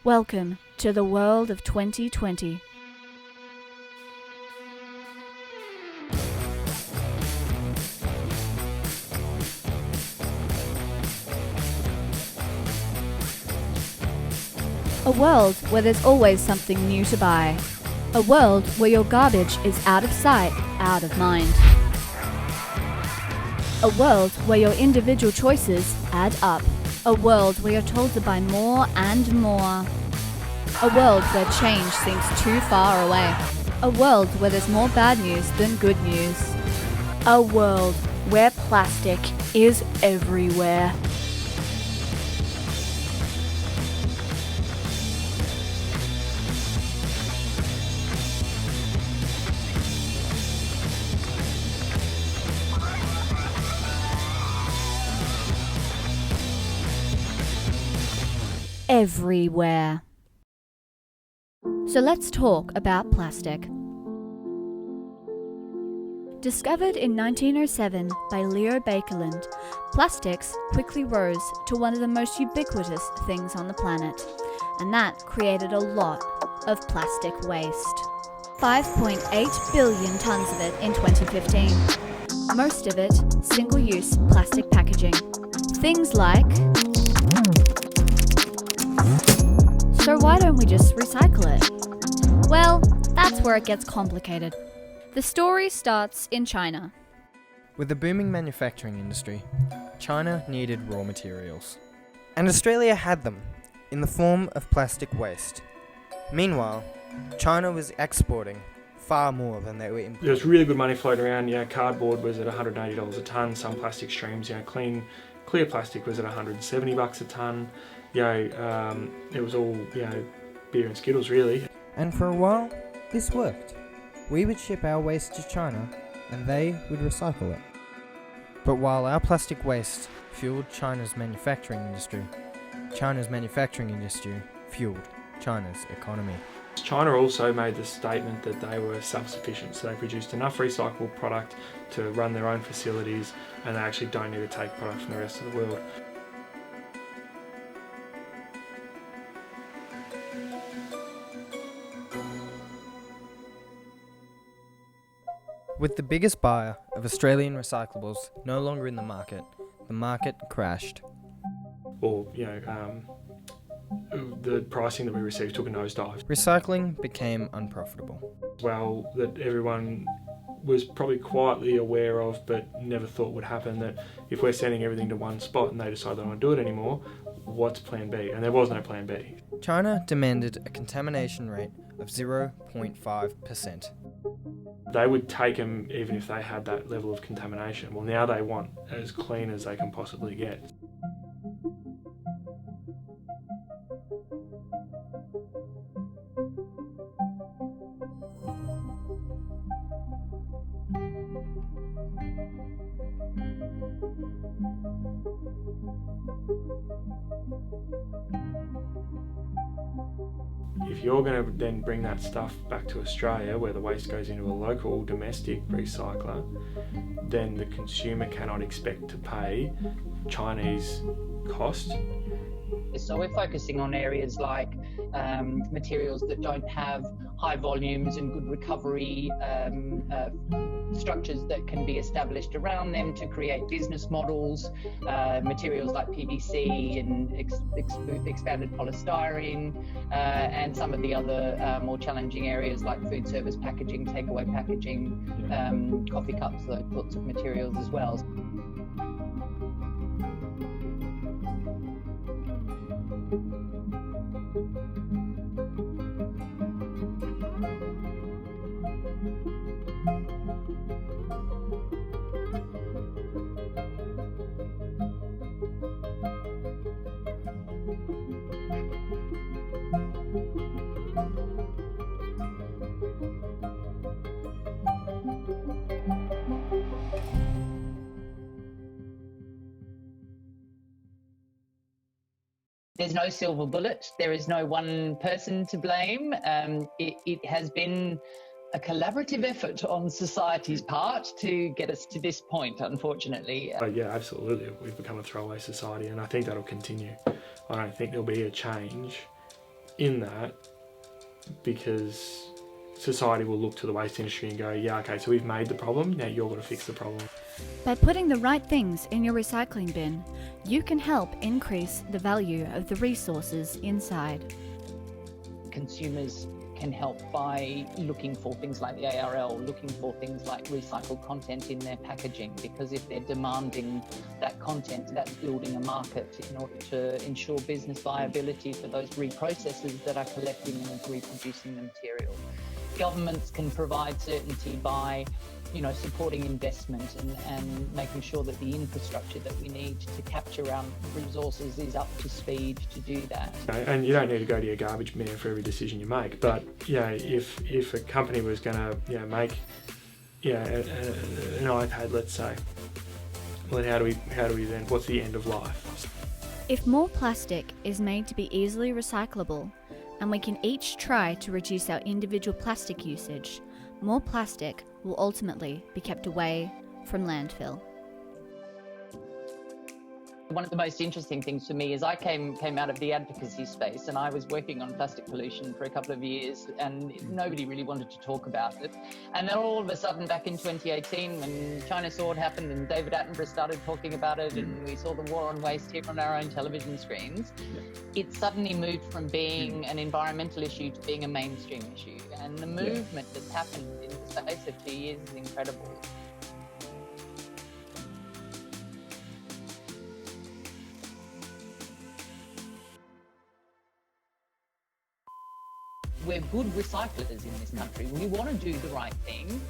Welcome to the world of 2020. A world where there's always something new to buy. A world where your garbage is out of sight, out of mind. A world where your individual choices add up. A world where you're told to buy more and more. A world where change seems too far away. A world where there's more bad news than good news. A world where plastic is everywhere. Everywhere. So let's talk about plastic. Discovered in 1907 by Leo Baekeland, plastics quickly rose to one of the most ubiquitous things on the planet, and that created a lot of plastic waste. 5.8 billion tons of it in 2015. Most of it single-use plastic packaging. Things like... So why don't we just recycle it? Well, that's where it gets complicated. The story starts in China. With the booming manufacturing industry, China needed raw materials. And Australia had them, in the form of plastic waste. Meanwhile, China was exporting far more than they were importing. There's really good money floating around. Cardboard was at $180 a tonne. Some plastic streams, clear plastic was at $170 a tonne. It was all, beer and Skittles really. And for a while, this worked. We would ship our waste to China, and they would recycle it. But while our plastic waste fueled China's manufacturing industry fueled China's economy. China also made the statement that they were self-sufficient, so they produced enough recyclable product to run their own facilities, and they actually don't need to take product from the rest of the world. With the biggest buyer of Australian recyclables no longer in the market crashed. Or, the pricing that we received took a nosedive. Recycling became unprofitable. Well, that everyone was probably quietly aware of, but never thought would happen, that if we're sending everything to one spot and they decide they don't want to do it anymore, what's plan B? And there was no plan B. China demanded a contamination rate of 0.5%. They would take them even if they had that level of contamination. Well, now they want as clean as they can possibly get. If you're going to then bring that stuff back to Australia, where the waste goes into a local domestic recycler, then the consumer cannot expect to pay Chinese cost. So we're focusing on areas like materials that don't have high volumes and good recovery structures that can be established around them to create business models, materials like PVC and expanded polystyrene, and some of the other more challenging areas like food service packaging, takeaway packaging, coffee cups, those sorts of materials as well. There's no silver bullet. There is no one person to blame. It has been a collaborative effort on society's part to get us to this point, unfortunately. Yeah, absolutely. We've become a throwaway society, and I think that'll continue. I don't think there'll be a change in that because society will look to the waste industry and go, yeah, okay, so we've made the problem, now you're going to fix the problem. By putting the right things in your recycling bin, you can help increase the value of the resources inside. Consumers can help by looking for things like the ARL, looking for things like recycled content in their packaging, because if they're demanding that content, that's building a market in order to ensure business viability for those reprocessors that are collecting and reproducing the material. Governments can provide certainty by supporting investment and making sure that the infrastructure that we need to capture our resources is up to speed to do that. And you don't need to go to your garbage man for every decision you make, but if a company was going to make an iPad, let's say, well, then how do we then, what's the end of life? If more plastic is made to be easily recyclable, and we can each try to reduce our individual plastic usage, more plastic will ultimately be kept away from landfill. One of the most interesting things for me is I came out of the advocacy space, and I was working on plastic pollution for a couple of years, and nobody really wanted to talk about it. And then all of a sudden, back in 2018, when China saw it happen and David Attenborough started talking about it, and we saw the war on waste here on our own television screens, it suddenly moved from being an environmental issue to being a mainstream issue. And the movement that's happened in the space of 2 years is incredible. We're good recyclers in this country. We want to do the right thing,